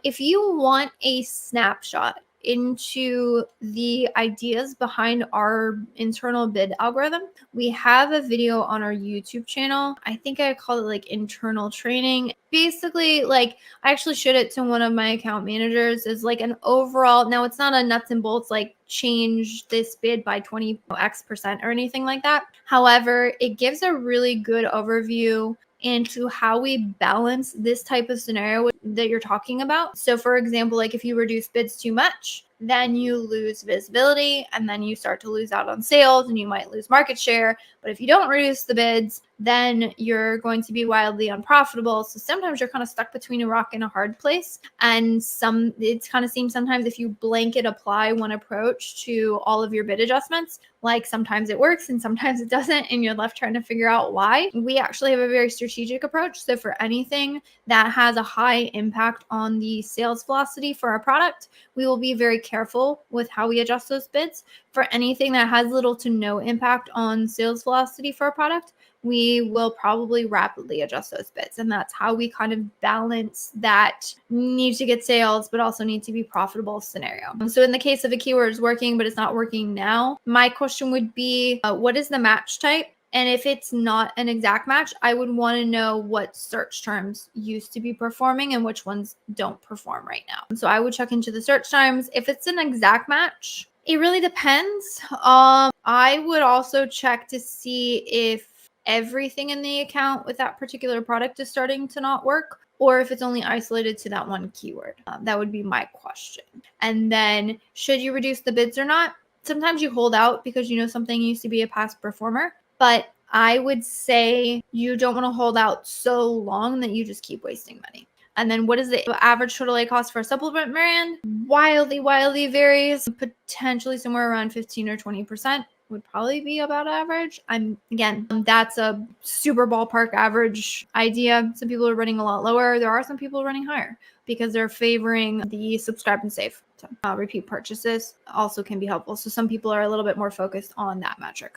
If you want a snapshot into the ideas behind our internal bid algorithm, we have a video on our YouTube channel. I think I call it like internal training. Basically, like I actually showed it to one of my account managers as like an overall, now it's not a nuts and bolts like change this bid by 20x% or anything like that. However, it gives a really good overview into how we balance this type of scenario that you're talking about. So for example, like if you reduce bids too much, then you lose visibility and then you start to lose out on sales and you might lose market share. But if you don't reduce the bids, then you're going to be wildly unprofitable. So sometimes you're kind of stuck between a rock and a hard place. And it kind of seems sometimes if you blanket apply one approach to all of your bid adjustments, like sometimes it works and sometimes it doesn't, and you're left trying to figure out why. We actually have a very strategic approach. So for anything that has a high impact on the sales velocity for our product, we will be very careful with how we adjust those bids. For anything that has little to no impact on sales velocity for a product, we will probably rapidly adjust those bids. And that's how we kind of balance that need to get sales, but also need to be profitable scenario. So in the case of a keyword is working, but it's not working now, my question would be, what is the match type? And if it's not an exact match, I would want to know what search terms used to be performing and which ones don't perform right now. So I would check into the search terms. If it's an exact match, it really depends. I would also check to see if everything in the account with that particular product is starting to not work, or if it's only isolated to that one keyword. That would be my question. And then should you reduce the bids or not? Sometimes you hold out because you know something used to be a past performer, but I would say you don't want to hold out so long that you just keep wasting money. And then what is the average total A cost for a supplement brand? Wildly varies, potentially somewhere around 15 or 20% would probably be about average. That's a super ballpark average idea. Some people are running a lot lower. There are some people running higher because they're favoring the subscribe and save. So, repeat purchases also can be helpful. So some people are a little bit more focused on that metric.